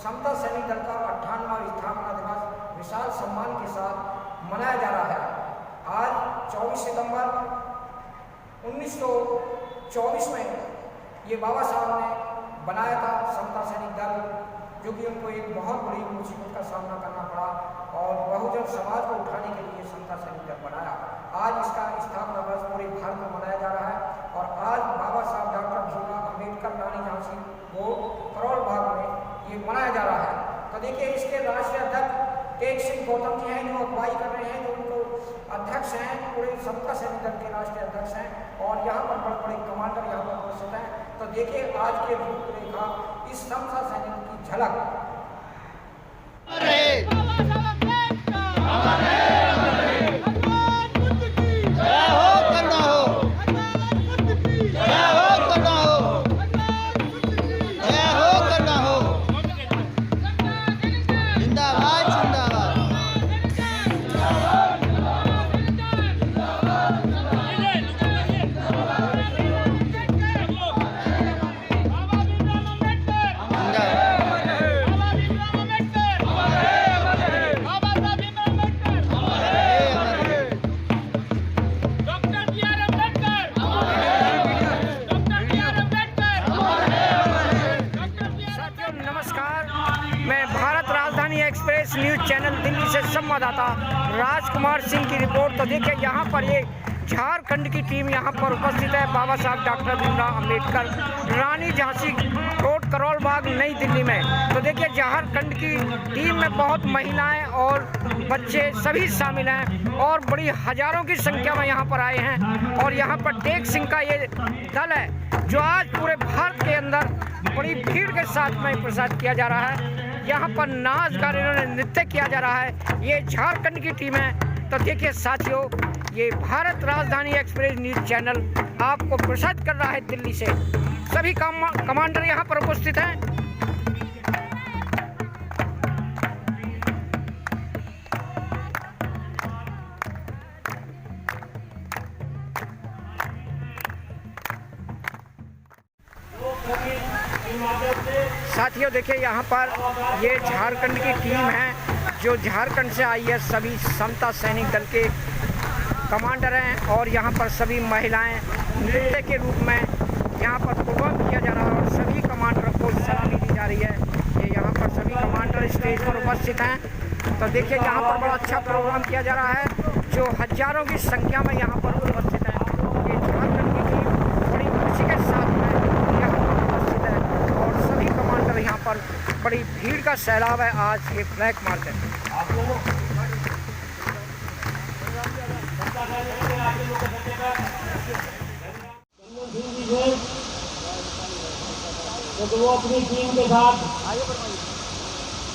समता सैनिक दल का 98वां स्थापना दिवस विशाल सम्मान के साथ मनाया जा रहा है। आज 24 सितंबर 1924 में ये बाबा साहब ने बनाया था समता सैनिक दल, जो कि उनको एक बहुत बड़ी मुसीबत का सामना करना पड़ा और बहुजन समाज को उठाने के लिए समता सैनिक दल बनाया। आज इसका स्थापना दिवस पूरे भारत में मनाया जा रहा है और आज बाबा साहब डॉक्टर भीमराव अम्बेडकर रानी झांसी को करोल बाग में ये मनाया जा रहा है। तो देखिए, इसके राष्ट्रीय अध्यक्ष टेक सिंह गौतम जी हैं, जो अगुवाई कर रहे हैं, जो उनको अध्यक्ष हैं, पूरे समता सैनिक दल के राष्ट्रीय अध्यक्ष हैं और यहाँ पर बड़े बड़े कमांडर यहाँ पर उपस्थित हैं। तो देखिए आज के रूपरेखा इस समता सैनिक की झलक। एक्सप्रेस न्यूज चैनल दिल्ली से संवाददाता राजकुमार सिंह की रिपोर्ट। तो देखिए, यहाँ पर ये झारखंड की टीम यहाँ पर उपस्थित है। बाबा साहब डॉक्टर भीमराव अम्बेडकर रानी झांसी रोड, करोल बाग, नई दिल्ली में। तो देखिए, झारखंड की टीम में बहुत महिलाएं और बच्चे सभी शामिल हैं और बड़ी हजारों की संख्या में यहाँ पर आए हैं। और यहाँ पर टेक सिंह का ये दल है जो आज पूरे भारत के अंदर बड़ी भीड़ के साथ में प्रसाद किया जा रहा है। यहाँ पर नाच गाने नृत्य किया जा रहा है। ये झारखंड की टीम है। तो देखिए साथियों, ये भारत राजधानी एक्सप्रेस न्यूज चैनल आपको प्रसाद कर रहा है दिल्ली से। सभी कमांडर यहाँ पर उपस्थित हैं। साथियों देखिए, यहाँ पर ये झारखंड की टीम है जो झारखंड से आई है। सभी समता सैनिक दल के कमांडर हैं और यहाँ पर सभी महिलाएं नृत्य के रूप में यहाँ पर प्रोग्राम किया जा रहा है और सभी कमांडरों को सलामी दी जा रही है। ये यहाँ पर सभी कमांडर स्टेज पर उपस्थित हैं। तो देखिए, यहाँ पर बड़ा अच्छा प्रोग्राम किया जा रहा है जो हजारों की संख्या में यहाँ पर उपस्थित है। ये झारखंड की टीम बड़ी खुशी के साथ में यहाँ पर उपस्थित है और सभी कमांडर यहाँ पर बड़ी भीड़ का सैलाब है। आज ये फ्लैग मार्च है। तो वो अपनी टीम के साथ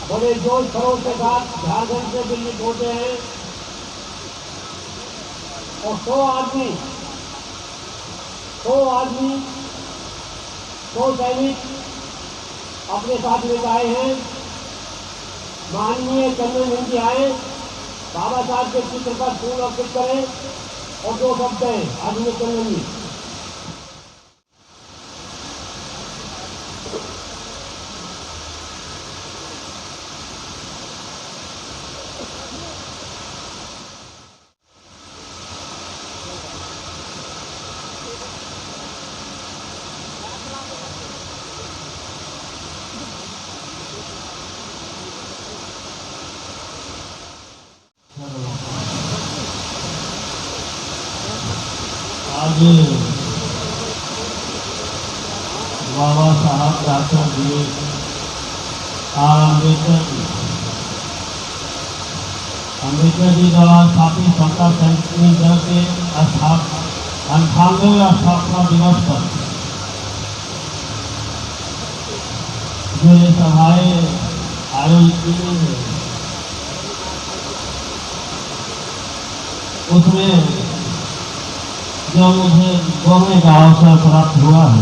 बड़े जोश खरोश के साथ झारखंड से दिल्ली पहुंचे हैं और 100 सैनिक अपने साथ लेकर आए हैं। माननीय चंदन सिंह जी आए, बाबा साहब के चित्र पर फूल अर्पित करें और 2 शब्द हैं आदमी चंदन जी। आज बाबा साहब डॉक्टर अम्बेडकर जी द्वारा स्थापित समता सैनिक दल के 98वें स्थापना दिवस पर जो ये सभाएं आयोजित की गई है, उसमें जो मुझे बोलने का अवसर प्राप्त हुआ है,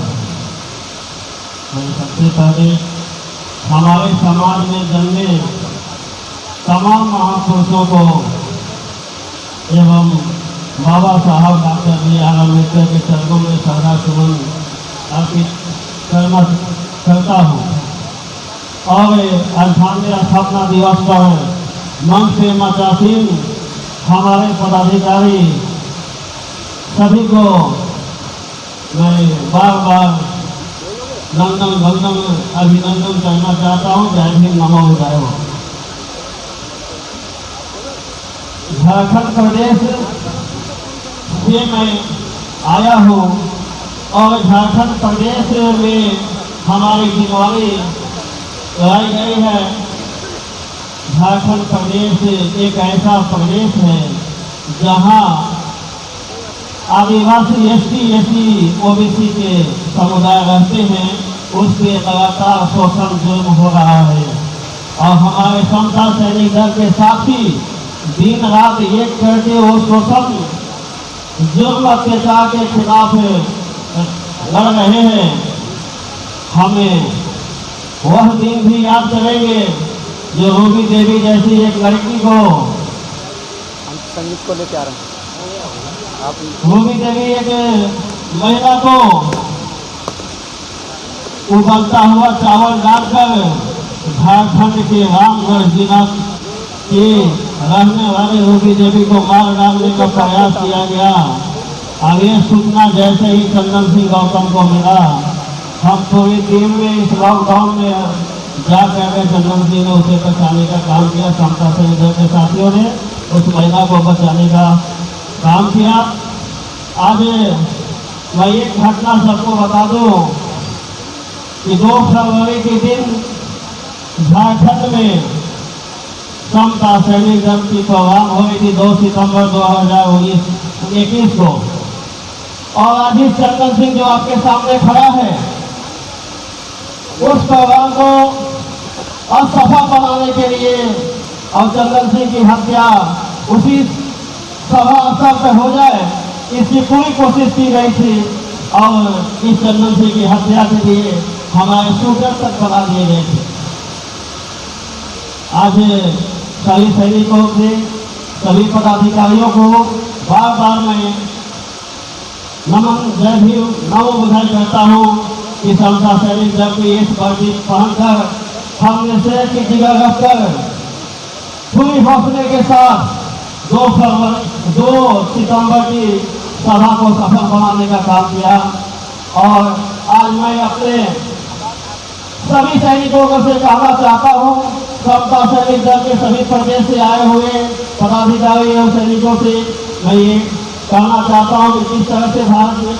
मैं सबसे पहले हमारे समाज में जन्मे तमाम महापुरुषों को एवं बाबा साहब डॉक्टर भीमराव अम्बेडकर के चरणों में श्रद्धा सुमन अर्पित करता हूँ। और 98 स्थापना दिवस पर मंच पे मचासीन हमारे पदाधिकारी सभी को मैं बार बार नंदन वंदन अभिनंदन करना चाहता हूँ। जय हिंद, नमो बुद्धाय। झारखंड प्रदेश से मैं आया हूँ और झारखंड प्रदेश में हमारी जिम्मेवारी लगाई गई है। झारखंड प्रदेश एक ऐसा प्रदेश है जहाँ आदिवासी ST OBC के समुदाय रहते हैं, उस पर लगातार शोषण जुर्म हो रहा है और हमारे समता सैनिक दल के साथी दिन रात एक करके वो शोषण जुर्म अत्याचार के खिलाफ लड़ रहे हैं। हमें वह दिन भी याद करेंगे जो रूबी देवी जैसी एक लड़की को, संगीत को लेके आ रहे हैं आप। रूबी देवी एक महिला को उबलता हुआ चावल डालकर झारखंड के रामगढ़ जिला के रहने वाले रूबी देवी को मार डालने का प्रयास किया गया। अब ये सूचना जैसे ही चंदन सिंह गौतम को मिला, हम थोड़ी देर में इस लॉकडाउन में जा कर चंदन सिंह ने उसे बचाने का काम किया। समता सैनिक दल के साथियों ने उस महिला को बचाने का काम किया। आज मैं एक घटना सबको बता दूं कि 2 फरवरी के दिन झारखंड में समता सैनिक दल की प्रोग्राम हुई थी 2 सितंबर 2021 को। और आज इस चंदन सिंह जो आपके सामने खड़ा है, उस प्रोग्राम को असफल बनाने के लिए और चंदन सिंह की हत्या उसी सभा अवसर पर हो जाए, इसकी पूरी कोशिश की गई थी। और इस चंदन सिंह की हत्या के लिए हमारे शूटर तक बना दिए गए थे। आज सभी सैनिकों से, सभी पदाधिकारियों को बार बार मैं नमन, जय भीम, नमो बुद्धाय करता हूँ कि समता सैनिक दल की इस वर्दी पहनकर हमने शेर की जगह रखकर पूरी हौसले के साथ 2 सितंबर की सभा को सफल बनाने का काम किया। और आज मैं अपने सभी सैनिकों को से कहना चाहता हूँ, समता सैनिक दल के सभी प्रदेश से आए हुए पदाधिकारी और सैनिकों से मैं ये कहना चाहता हूँ कि किस तरह से भारत में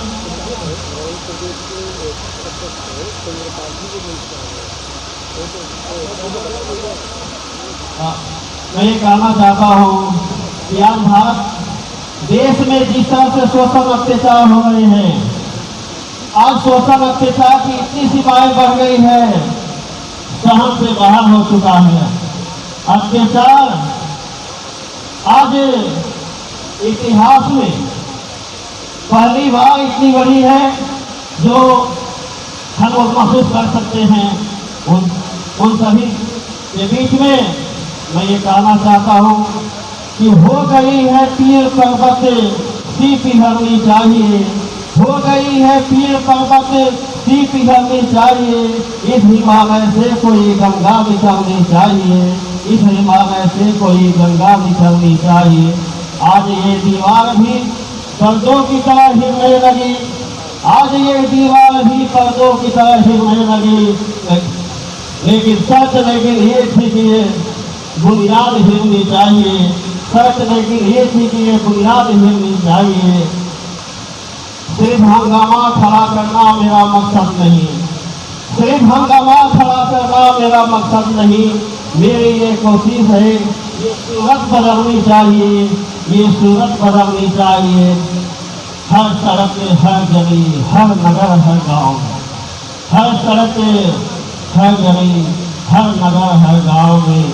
मैं ये कहना चाहता हूँ कि आज भारत देश में जिस तरह से शोषण अत्याचार हो रहे हैं, आज शोषण अत्याचार की इतनी सीमाएं बढ़ गई है, सहन से बाहर हो चुका है। अत्याचार आज इतिहास में पहली बार इतनी बड़ी है जो हम लोग महसूस कर सकते हैं। उन सभी के बीच में मैं ये कहना चाहता हूँ कि हो गई है पीर पर्वत सी पिघलनी चाहिए, हो गई है पीर पर्वत सी पिघलनी चाहिए, इस हिमालय से कोई गंगा निकलनी चाहिए, इस हिमालय से कोई गंगा निकलनी चाहिए। आज ये दीवार भी पर्दों की तरह हिलने लगी, आज ये दीवार भी पर्दों की तरह हिलने लगी, लेकिन सच ये थी कि ये बुनियाद हिलनी चाहिए, सच लेकिन ये थी कि ये बुनियाद हिलनी चाहिए। सिर्फ हंगामा खड़ा करना मेरा मकसद नहीं, सिर्फ हंगामा खड़ा करना मेरा मकसद नहीं, मेरी ये कोशिश है ये सूरत बदलनी चाहिए, ये सूरत बदलनी चाहिए। हर सड़क पे, हर गली, हर नगर, हर गांव, हर सड़क पे, हर गली, हर नगर, हर गांव में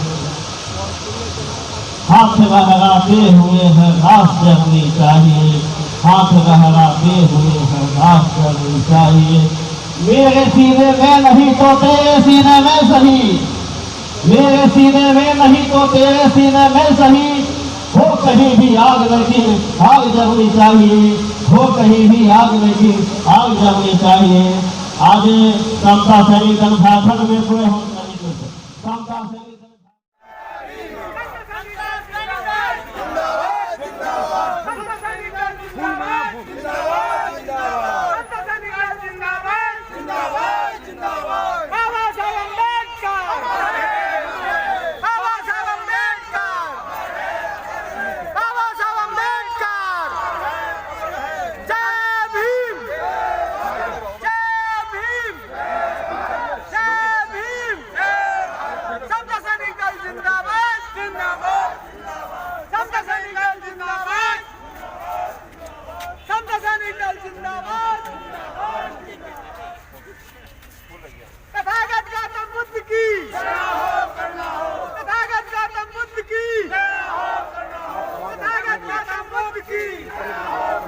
हाथ लहराते हुए हर रास चलनी चाहिए, हाथ लहराते हुए हर रास चलनी चाहिए। मेरे सीने में नहीं तो तेरे सीने में सही, मेरे सीने में नहीं तो तेरे सीने में सही, हो कहीं भी आग लेकिन आग जलनी चाहिए, हो कहीं भी आग लेकिन आग जलनी चाहिए। आज समता सैनिक दल झारखंड में पूरे समता सैनिक दल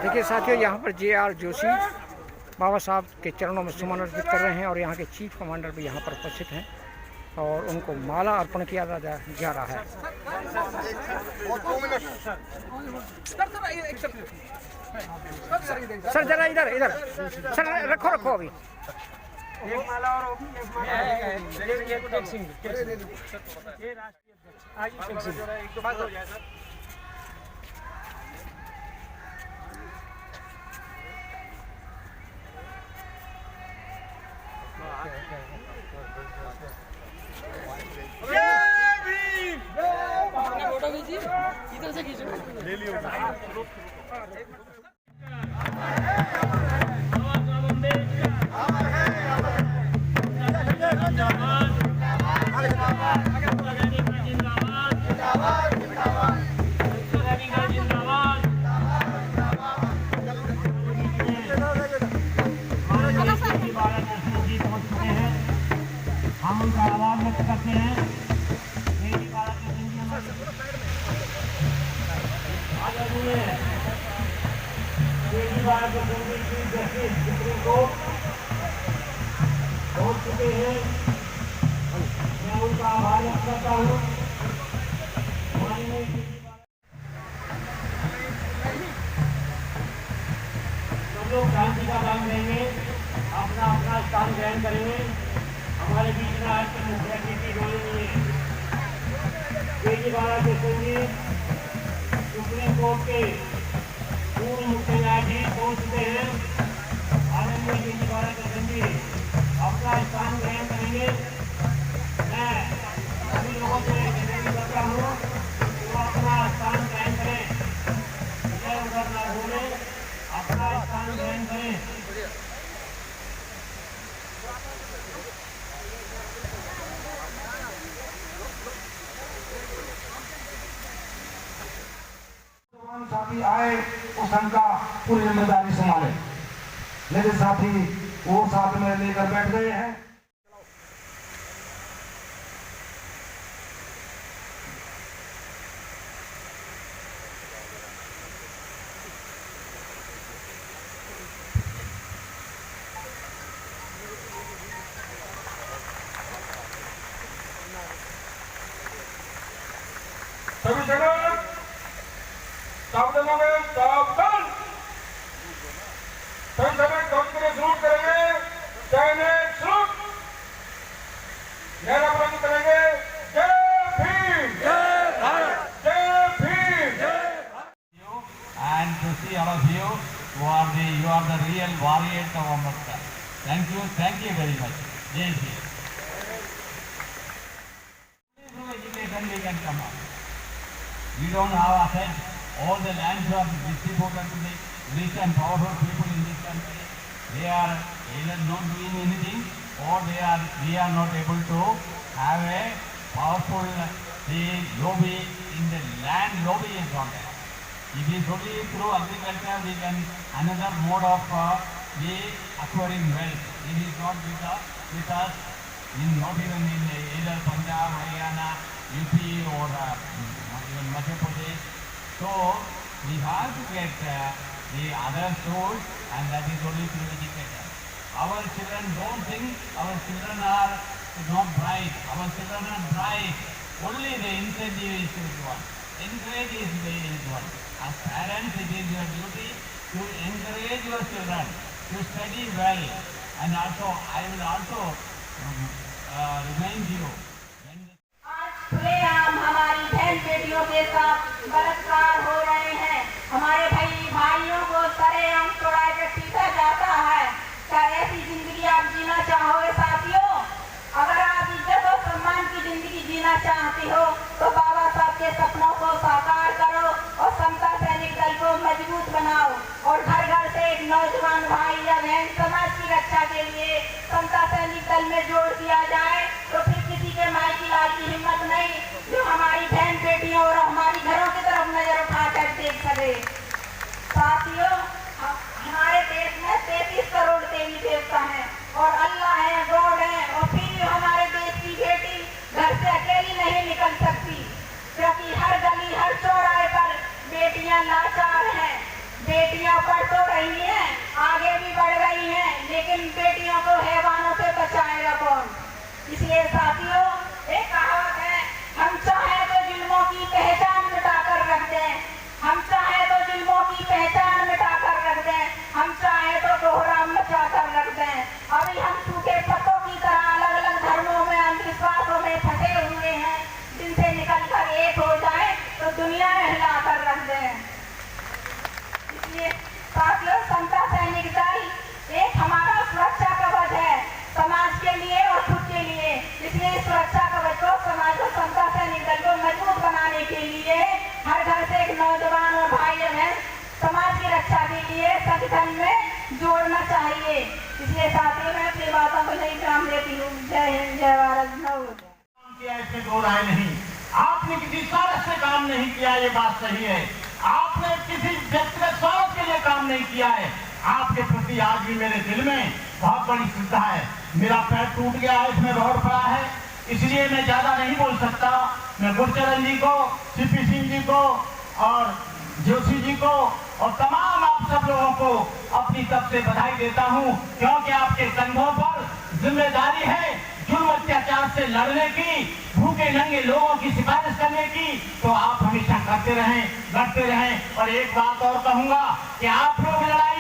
देखिए साथियों, यहाँ पर JR जोशी बाबा साहब के चरणों में सुमन अर्पित कर रहे हैं और यहाँ के चीफ कमांडर भी यहाँ पर उपस्थित हैं और उनको माला अर्पण किया जा रहा है। सर जरा इधर इधर सर, रखो अभी एक माला और फोटो खींचिए, इधर से खींचो, ले लियो। हम उनका आभार व्यक्त करते हैं। सुप्रीम कोर्ट पहुंच चुके हैं, मैं उनका आभार व्यक्त करता हूँ। सब लोग शांति का काम देंगे, अपना अपना स्थान ग्रहण करेंगे। हमारे बीच में आज के मुख्य अतिथि बोलेंगे केजरीवाल के संगीत सुप्रीम कोर्ट के पूर्व मुख्य न्यायाधीश पहुंच चुके हैं। आदरणीय केजरीवाल के संगीत अपना स्थान ग्रहण करेंगे। मैं सभी लोगों से विनती करता हूँ कि वो अपना स्थान ग्रहण करें, इधर उधर न घूमें, अपना स्थान ग्रहण करें। साथी आए उस संघ का पूरी जिम्मेदारी संभाले। मेरे साथी वो साथ में लेकर बैठ गए हैं। सभी जगह सावधान हो गए, सावधान। सभी समय कौन के लिए शुरू करेंगे, चाइने शुरू नहरा बुलंद करेंगे। जय भीम, जय भारत, जय भीम, जय Bharat. And to see all of you who are you are the real warriors of Amritsar. Thank you very much. Jai Bhim. Through education we can come up. We don't have assets. All the lands are distributed to the rich and powerful people in this country. They are either not doing anything or we are not able to have a powerful lobby in the land. Lobby is not there. It is only through agriculture we can another mode of acquiring wealth. It is not with us not even in either Punjab, Haryana, UP or even Madhya Pradesh. So we have to get the other source, and that is only through education. Our children don't think our children are not bright. Our children are bright. Only the incentive is one. Encourage is the one. As parents, it is your duty to encourage your children to study well. And also, I will also remind you when के साथ बलात्कार हो रहे हैं। हमारे भाइयों को सरेआम तोड़ा के पीटा जाता है। क्या ऐसी जिंदगी आप जीना चाहोगे साथियों? अगर आप इज्जत और सम्मान की जिंदगी जीना चाहते हो तो बाबा साहब के सपनों को साकार करो और समता सैनिक दल को मजबूत बनाओ और घर घर से एक नौजवान भाई या बहन समाज की रक्षा के लिए समता सैनिक दल में जोड़ दिया जाए तो फिर किसी के माई की लाल की हिम्मत नहीं जो हमारी बहन बेटियों और हमारी घरों की तरफ नजर उठाकर देख सके। साथियों, हमारे देश में 33 करोड़ देवी देवता हैं और अल्लाह है, गॉड है, और फिर भी हमारे देश की बेटी घर से अकेली नहीं निकल सकती क्योंकि हर गली हर चौराहे पर बेटियां लाचार हैं। बेटियां पढ़ तो रही हैं, आगे भी बढ़ गई हैं, लेकिन बेटियों को हैवानों से बचाएगा कौन? इसलिए साथियों, एक कहावत है, हम चाहे तो जुल्मों की पहचान मिटाकर रख दें, हम चाहे तो जुल्मों की पहचान मिटाकर रख दें, हम चाहे तो कोहराम मचाकर रख दें। अभी हम सूखे पत्तों की तरह अलग अलग धर्मों में अंधविश्वासों में फंसे हुए हैं, जिनसे निकलकर एक हो जाए तो दुनिया में हिलाकर रख दें। इसलिए साथियों, समता सैनिक दल एक हमारा सुरक्षा कवच है समाज के लिए और खुद के लिए। इसलिए सुरक्षा कवच को समाज और समता सैनिक दल को मजबूत बनाने के लिए हर घर से एक नौजवान और भाई बहन समाज की रक्षा के लिए संगठन में जोड़ना चाहिए। इसलिए साथियों, मैं अपनी बातों को नहीं विराम देती हूँ। जय हिंद, जय भारत। किया इसमें दो राय नहीं। आपने किसी स्वार्थ से काम नहीं किया, ये बात सही है। आपने किसी व्यक्तिगत स्वार्थ के लिए काम नहीं किया है। आपके प्रति आज भी मेरे दिल में बहुत बड़ी श्रद्धा है। मेरा पैर टूट गया है, इसमें रोड पड़ा है, इसलिए मैं ज्यादा नहीं बोल सकता। मैं गुरचरण जी को, सीपी सिंह जी को और जोशी जी को और तमाम आप सब लोगों को अपनी तरफ से बधाई देता हूं, क्योंकि आपके कंधों पर जिम्मेदारी है जुर्म अत्याचार से लड़ने की, भूखे नंगे लोगों की सिफारिश करने की। तो आप हमेशा करते रहें, लड़ते रहें। और एक बात और कहूंगा कि आप लोग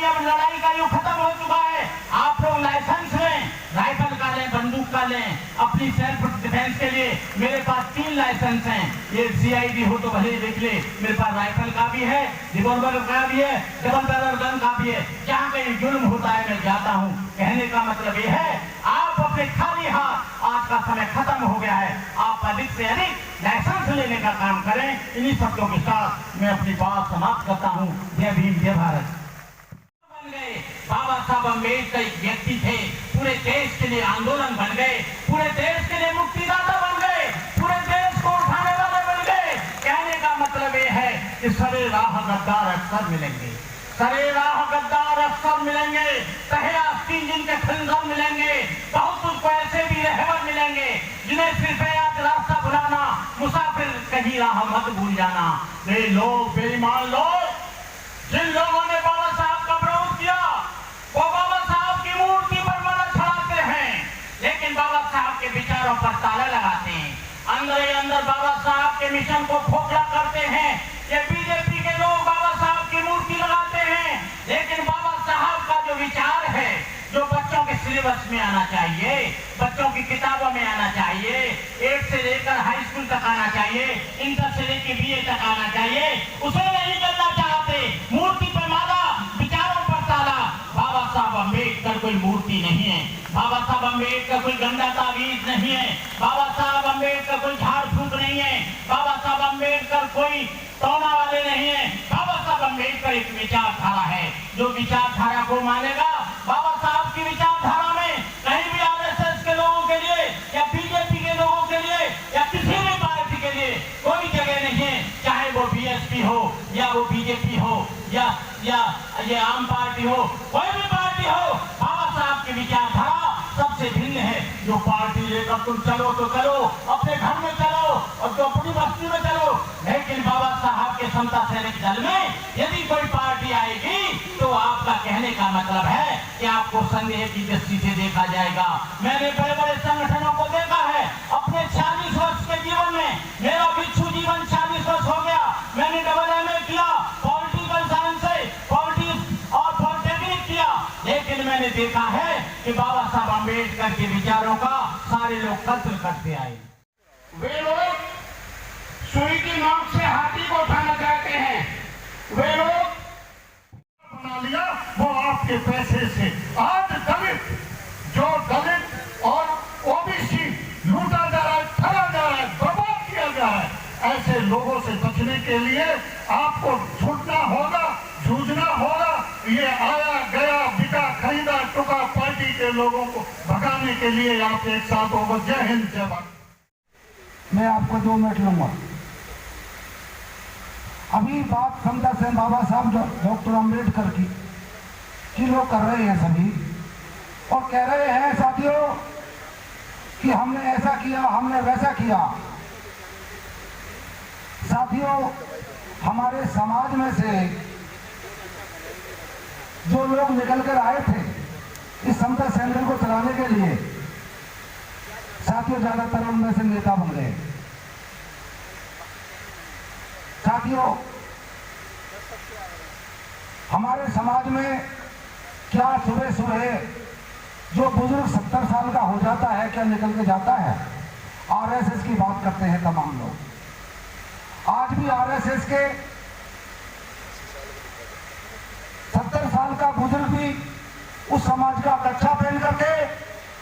अब लड़ाई का युग खत्म हो चुका है। आप लोग लाइसेंस लें, राइफल का लें, बंदूक का लें, अपनी सेल्फ डिफेंस के लिए। मेरे पास 3 लाइसेंस हैं। ये CID हो तो भले देख ले, मेरे पास राइफल का भी है, रिवॉल्वर का भी है, डबल बैरल गन का भी है। जहाँ कहीं जुल्म होता है मैं जाता हूँ। कहने का मतलब ये है, आप अपने खाली हाथ, आज का समय खत्म हो गया है, आप अधिक से अधिक लाइसेंस लेने का काम करें। इन्हीं शब्दों के साथ मैं अपनी बात समाप्त करता हूँ। जय भीम, जय भारत। बाबा साहब अम्बेडकर एक व्यक्ति थे, पूरे देश के लिए आंदोलन बन गए, पूरे देश के लिए मुक्तिदाता बन गए, पूरे देश को उठाने वाले बन गए। कहने का मतलब ये है कि सरे राह गद्दार अक्सर मिलेंगे, सरे राह गद्दार अक्सर मिलेंगे, तहे आस्तीन जिनके खंजर मिलेंगे, बहुत कुछ ऐसे भी रहबर मिलेंगे जिन्हें सिर्फ याद रास्ता भुलाना, मुसाफिर कहीं राह मत भूल जाना। वे लोग बेईमान लोग जिन लोगों ने बाबा साहब का विरोध किया, वो बाबा साहब की मूर्ति पर माला चढ़ाते हैं, लेकिन बाबा साहब के विचारों पर ताला लगाते हैं, अंदर ही अंदर बाबा साहब के मिशन को खोखला करते हैं। ये बीजेपी के लोग बाबा साहब की मूर्ति लगाते हैं, लेकिन बाबा साहब का जो विचार है, जो बच्चों के सिलेबस में आना चाहिए, बच्चों की किताबों में आना चाहिए, 8 से लेकर हाई स्कूल तक आना चाहिए, इंटर से लेकर BA तक आना चाहिए, उसे नहीं करना चाहते। मूर्ति पर माला, विचारों पर ताला। बाबा साहब अम्बेडकर कोई मूर्ति नहीं है, बाबा साहब अम्बेडकर कोई गंदा तावीज नहीं है, बाबा साहब अम्बेडकर कोई झाड़ फूक नहीं है, बाबा साहब अम्बेडकर कोई टोना वाले नहीं है। बाबा साहब अम्बेडकर एक विचारधारा है, जो विचारधारा को मानेगा। बाबा साहब की विचारधारा में कहीं भी RSS के लोगों के लिए या BJP के लोगों के लिए या किसी भी पार्टी के लिए कोई जगह नहीं है, चाहे वो BSP हो या वो BJP हो या ये आम पार्टी हो, कोई भी पार्टी हो। बाबा साहब की विचारधारा सबसे भिन्न है। जो पार्टी लेकर तुम चलो तो चलो, अपने घर में चलो और तो अपनी बस्ती में चलो, लेकिन बाबा साहब के समता सैनिक दल में यदि कोई पार्टी आएगी तो आपका कहने का मतलब है कि आपको संदेह की दृष्टि से देखा जाएगा। मैंने बड़े बड़े संगठनों को देखा है अपने 40 वर्ष के जीवन में। मेरा बिच्छू जीवन 40 वर्ष हो गया। मैंने AA किया, पॉलिटिकल साइंस से पॉलिटिक्स और पॉलिटेक्निक किया, लेकिन मैंने देखा है कि बाबा साहब अम्बेडकर के विचारों का सारे लोग कत्ल करते आए। वे लोग सुई की नोक से हाथ फांसी को उठाना चाहते हैं, वे लोग बना लिया वो आपके पैसे से। आज दलित और ओबीसी लूटा जा रहा है, ठगा जा रहा है, बर्बाद किया जा रहा है। ऐसे लोगों से बचने के लिए आपको छूटना होगा, जूझना होगा। ये आया गया बिका खरीदा टुका पार्टी के लोगों को भगाने के लिए आप एक साथ होगा। जय हिंद, जय भारत। मैं आपको 2 मिनट लूंगा। अभी बात समता सेन बाबा साहब डॉक्टर अम्बेडकर की लोग कर रहे हैं सभी, और कह रहे हैं साथियों कि हमने ऐसा किया, हमने वैसा किया। साथियों, हमारे समाज में से जो लोग निकल कर आए थे इस समता सेन को चलाने के लिए, साथियों ज्यादातर उनमें से नेता बन गए। साथियों, हमारे समाज में क्या सुबह सुबह जो बुजुर्ग 70 साल का हो जाता है क्या निकल के जाता है? आरएसएस की बात करते हैं तमाम लोग। आज भी आरएसएस के 70 साल का बुजुर्ग भी उस समाज का कच्छा पहन करके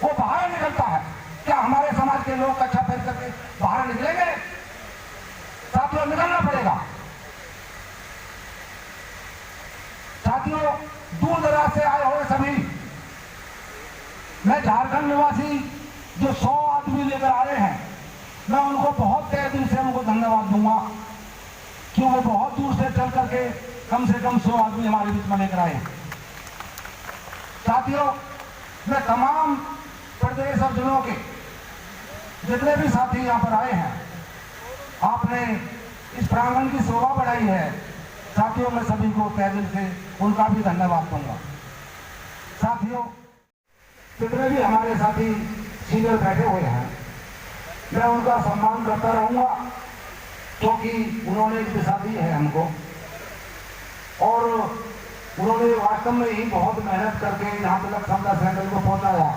वो बाहर निकलता है। क्या हमारे समाज के लोग कच्छा पहन करके बाहर निकलेंगे? साथियों, निकलना पड़ेगा। साथियों, दूर दराज से आए हुए सभी, मैं झारखंड निवासी जो 100 आदमी लेकर आए हैं, मैं उनको बहुत तहे दिल से उनको धन्यवाद दूंगा कि वो बहुत दूर से चल करके कम से कम 100 आदमी हमारे बीच में लेकर आए। साथियों, मैं तमाम प्रदेश और जिलों के जितने भी साथी यहाँ पर आए हैं, आपने इस प्रांगण की शोभा बढ़ाई है। साथियों, मैं सभी को तहे दिल से उनका भी धन्यवाद दूंगा। साथियों, जितने भी हमारे साथी सीनियर बैठे हुए हैं, मैं उनका सम्मान करता रहूंगा क्योंकि उन्होंने एक दिशा दी है हमको, और उन्होंने वास्तव में ही बहुत मेहनत करके यहाँ तक समता सेन को पहुंचाया।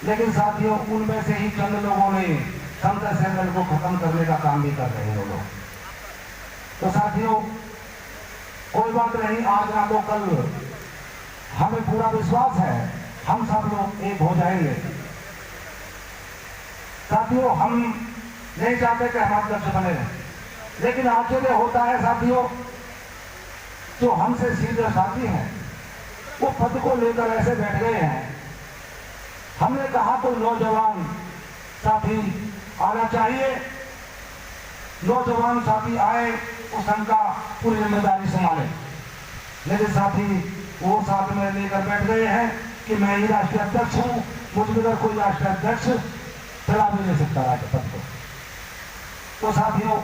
लेकिन साथियों, उनमें से ही चंद लोगों ने समता सेन को खत्म करने का काम भी कर रहे हैं वो लोग। तो साथियों, कोई बात नहीं, आज ना तो कल हमें पूरा विश्वास है हम सब लोग एक हो जाएंगे। साथियों, हम नहीं चाहते कि हम अध्यक्ष बने रहें, लेकिन आश्चर्य होता है साथियों, जो हमसे सीधे साथी हैं वो पद को लेकर ऐसे बैठ गए हैं। हमने कहा तो नौजवान साथी आना चाहिए, नौजवान साथी आए उस संघ का पूरी जिम्मेदारी संभाले, लेकिन साथी वो साथ में लेकर बैठ गए हैं कि मैं ही राष्ट्रीय अध्यक्ष हूं, मुझ बगैर कोई राष्ट्रीय अध्यक्ष चला भी नहीं सकता राज्य पद को। तो साथियों,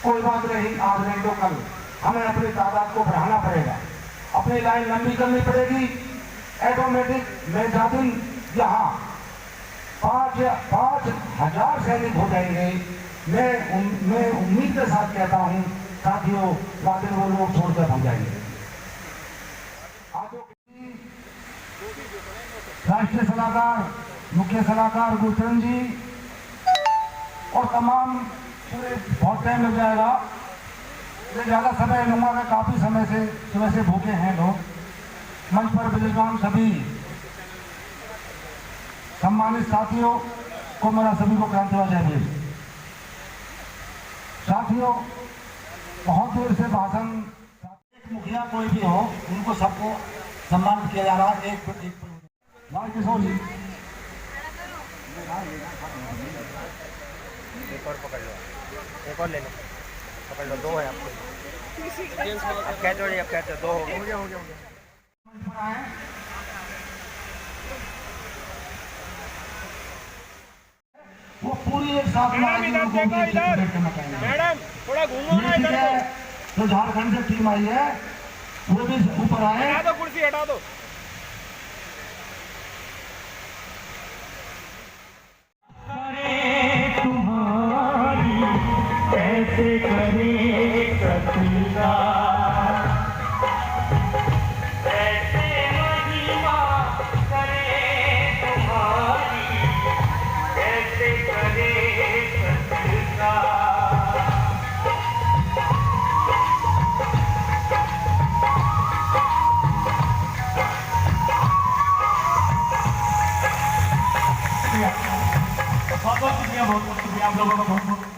कोई बात नहीं, आज नहीं तो कल हमें अपनी तादाद को बढ़ाना पड़ेगा, अपनी लाइन लंबी करनी पड़ेगी। ऑटोमेटिक मेजादिन यहाँ 5,000 सैनिक हो जाएंगे। मैं उम्मीद के साथ कहता हूँ साथियों, वादे वो लोग छोड़कर भाग जाएंगे। राष्ट्रीय सलाहकार, मुख्य सलाहकार गुरचरण जी और तमाम पूरे बहुत टाइम लग जाएगा, ये ज़्यादा समय लूंगा। मैं काफ़ी समय से सुबह से भूखे हैं लोग। मंच पर विराजमान सभी सम्मानित साथियों को मेरा सभी को क्रांतिवादी जय भीम। साथियों, बहुत देर से भाषण, मुखिया कोई भी हो, उनको सबको सम्मानित किया जा रहा है। एक लाल किशोर जी, एक और पकड़ लो, एक और ले लो, पकड़ लो, 2 है आपको। अब कहते हो, अब कहते हो 2 हो गया। वो पूरी एक साथ मैडम थोड़ा घूमो ना इधर। तो झारखंड से टीम आई है, वो भी ऊपर आए। हटा दो कुर्सी, हटा दो। कैसे करे प्रतिज्ञा, कैसे महिमा करे तुम्हारी, कैसे करे प्रतिज्ञा। आप लोगों का बहुत बहुत